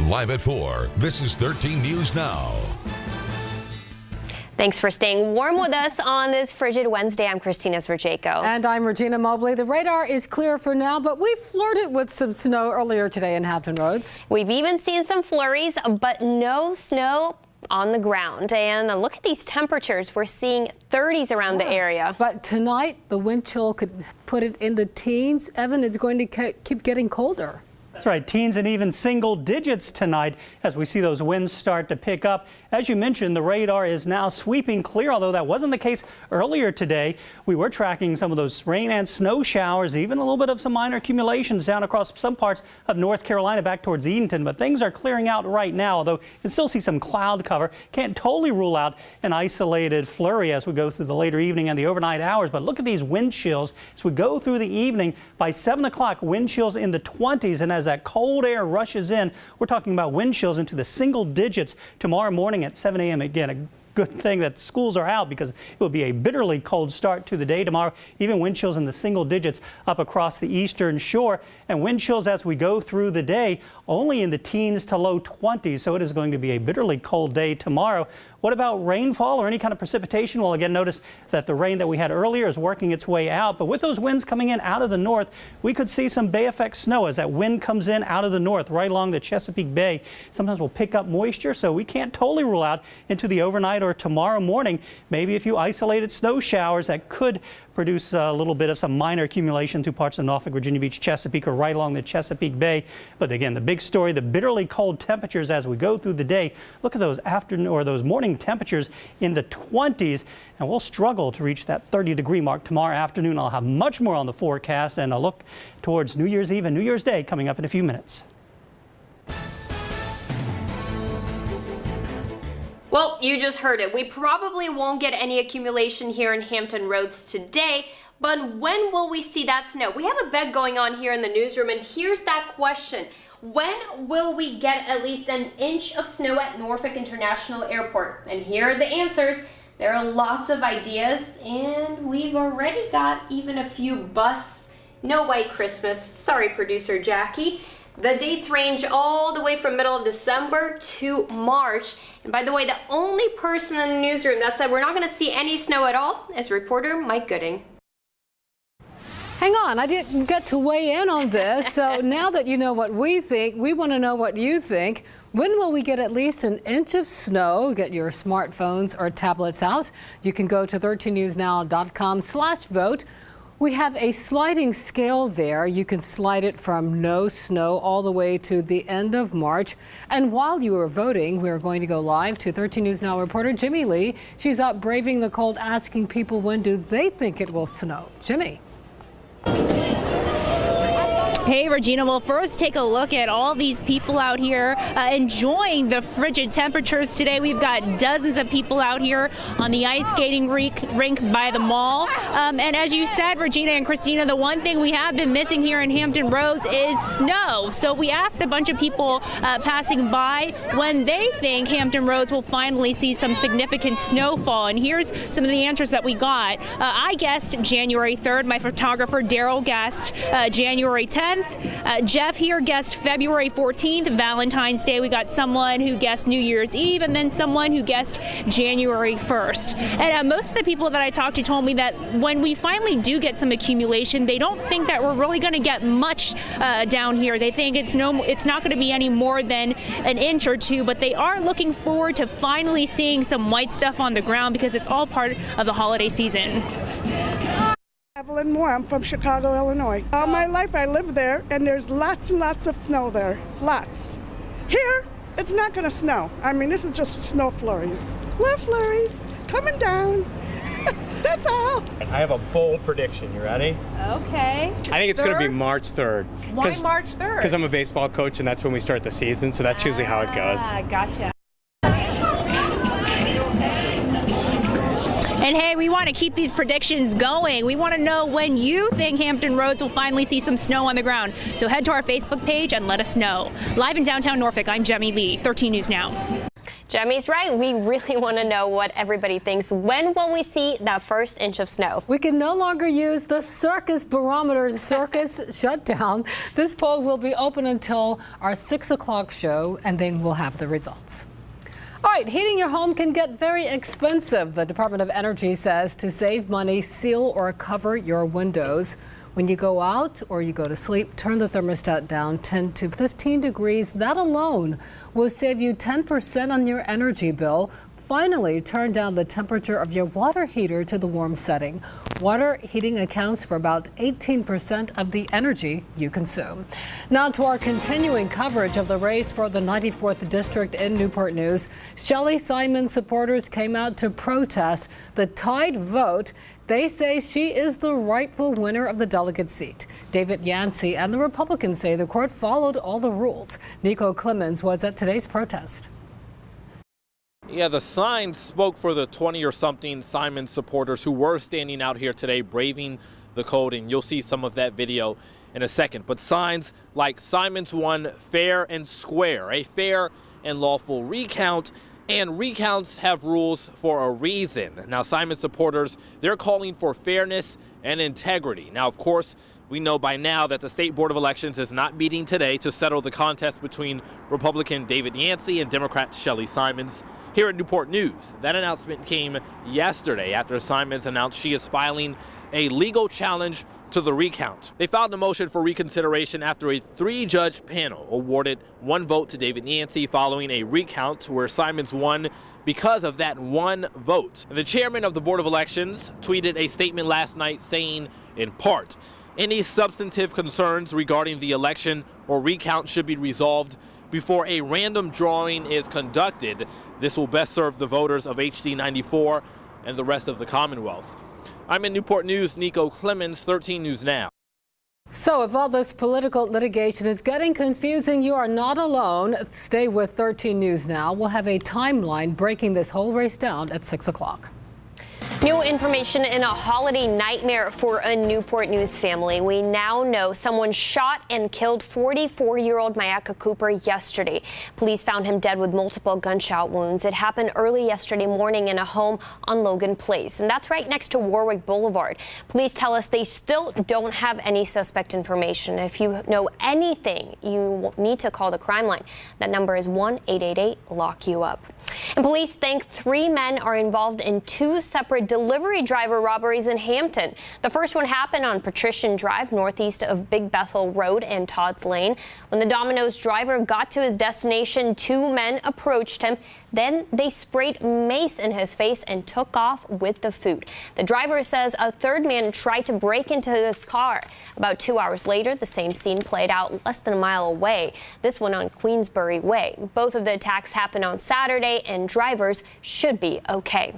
Live at 4, this is 13 News Now. Thanks for staying warm with us on this frigid Wednesday. I'm Kristina Zverjako. And I'm Regina Mobley. The radar is clear for now, but we flirted with some snow earlier today in Hampton Roads. We've even seen some flurries, but no snow on the ground. And look at these temperatures. We're seeing 30s around the area. But tonight, the wind chill could put it in the teens. Evan, it's going to keep getting colder. That's right, teens and even single digits tonight as we see those winds start to pick up. As you mentioned, the radar is now sweeping clear, although that wasn't the case earlier today. We were tracking some of those rain and snow showers, even a little bit of some minor accumulations down across some parts of North Carolina back towards Edenton. But things are clearing out right now, although you can still see some cloud cover. Can't totally rule out an isolated flurry as we go through the later evening and the overnight hours. But look at these wind chills as we go through the evening. By 7 o'clock, wind chills in the 20s. And as that cold air rushes in, we're talking about wind chills into the single digits tomorrow morning at 7 a.m. Again, a good thing that schools are out because it will be a bitterly cold start to the day tomorrow. Even wind chills in the single digits up across the eastern shore. And wind chills as we go through the day only in the teens to low 20s. So it is going to be a bitterly cold day tomorrow. What about rainfall or any kind of precipitation? Well, again, notice that the rain that we had earlier is working its way out. But with those winds coming in out of the north, we could see some bay effect snow as that wind comes in out of the north right along the Chesapeake Bay. Sometimes we'll pick up moisture, so we can't totally rule out into the overnight or tomorrow morning maybe a few isolated snow showers that could produce a little bit of some minor accumulation through parts of Norfolk, Virginia Beach, Chesapeake, or right along the Chesapeake Bay. But again, the big story, the bitterly cold temperatures as we go through the day. Look at those afternoon or those morning temperatures in the 20s, and we'll struggle to reach that 30-degree mark tomorrow afternoon. I'll have much more on the forecast and a look towards New Year's Eve and New Year's Day coming up in a few minutes. Well, you just heard it. We probably won't get any accumulation here in Hampton Roads today, but when will we see that snow? We have a bet going on here in the newsroom, and here's that question. When will we get at least an inch of snow at Norfolk International Airport? And here are the answers. There are lots of ideas, and we've already got even a few busts. No White Christmas. Sorry, producer Jackie. The dates range all the way from middle of December to March. And by the way, the only person in the newsroom that said we're not going to see any snow at all is reporter Mike Gooding. Hang on, I didn't get to weigh in on this. So now that you know what we think, we want to know what you think. When will we get at least an inch of snow? Get your smartphones or tablets out. You can go to 13newsnow.com/vote. We have a sliding scale there. You can slide it from no snow all the way to the end of March. And while you are voting, we're going to go live to 13 News Now reporter Jimmy Lee. She's up braving the cold, asking people when do they think it will snow. Jimmy. Hey, Regina. Well, first take a look at all these people out here enjoying the frigid temperatures today. We've got dozens of people out here on the ice skating rink by the mall. And as you said, Regina and Kristina, the one thing we have been missing here in Hampton Roads is snow. So we asked a bunch of people passing by when they think Hampton Roads will finally see some significant snowfall. And here's some of the answers that we got. I guessed January 3rd. My photographer Daryl guessed January 10th. Jeff here guessed February 14th, Valentine's Day. We got someone who guessed New Year's Eve, and then someone who guessed January 1st. And most of the people that I talked to told me that when we finally do get some accumulation, they don't think that we're really going to get much down here. They think it's not going to be any more than an inch or two, but they are looking forward to finally seeing some white stuff on the ground because it's all part of the holiday season. Evelyn Moore. I'm from Chicago, Illinois. All my life I lived there, and there's lots and lots of snow there. Lots. Here, it's not going to snow. I mean, this is just snow flurries. Little flurries coming down. That's all. I have a bold prediction. You ready? Okay. I think it's going to be March 3rd. Why March 3rd? Because I'm a baseball coach, and that's when we start the season, so that's usually how it goes. Gotcha. And hey, we want to keep these predictions going. We want to know when you think Hampton Roads will finally see some snow on the ground. So head to our Facebook page and let us know. Live in downtown Norfolk, I'm Jimmy Lee, 13 News Now. Jemmy's right. We really want to know what everybody thinks. When will we see that first inch of snow? We can no longer use the circus barometer. The circus shut down. This poll will be open until our 6 o'clock show, and then we'll have the results. All right, heating your home can get very expensive. The Department of Energy says to save money, seal or cover your windows. When you go out or you go to sleep, turn the thermostat down 10 to 15 degrees. That alone will save you 10% on your energy bill. Finally, turn down the temperature of your water heater to the warm setting. Water heating accounts for about 18% of the energy you consume. Now to our continuing coverage of the race for the 94th District in Newport News. Shelley Simon supporters came out to protest the tied vote. They say she is the rightful winner of the delegate seat. David Yancey and the Republicans say the court followed all the rules. Nico Clemens was at today's protest. Yeah, the signs spoke for the 20-or-something Simon supporters who were standing out here today braving the cold, and you'll see some of that video in a second. But signs like Simon's won fair and square, a fair and lawful recount, and recounts have rules for a reason. Now, Simon supporters, they're calling for fairness and integrity. Now, of course, we know by now that the State Board of Elections is not meeting today to settle the contest between Republican David Yancey and Democrat Shelley Simons. Here at Newport News, that announcement came yesterday after Simons announced she is filing a legal challenge to the recount. They filed a motion for reconsideration after a 3-judge panel awarded 1 vote to David Yancey following a recount where Simons won because of that 1 vote. The chairman of the Board of Elections tweeted a statement last night saying, in part, any substantive concerns regarding the election or recount should be resolved before a random drawing is conducted. This will best serve the voters of HD 94 and the rest of the Commonwealth. I'm in Newport News, Nico Clemens, 13 News Now. So if all this political litigation is getting confusing, you are not alone. Stay with 13 News Now. We'll have a timeline breaking this whole race down at 6 o'clock. New information in a holiday nightmare for a Newport News family. We now know someone shot and killed 44-year-old Mayaka Cooper yesterday. Police found him dead with multiple gunshot wounds. It happened early yesterday morning in a home on Logan Place, and that's right next to Warwick Boulevard. Police tell us they still don't have any suspect information. If you know anything, you need to call the crime line. That number is 1-888-LOCK-YOU-UP. And police think 3 men are involved in 2 separate delivery driver robberies in Hampton. The first one happened on Patrician Drive, northeast of Big Bethel Road and Todd's Lane. When the Domino's driver got to his destination, 2 men approached him. Then they sprayed mace in his face and took off with the food. The driver says a 3rd man tried to break into his car. About 2 hours later, the same scene played out less than a mile away. This one on Queensbury Way. Both of the attacks happened on Saturday, and drivers should be okay.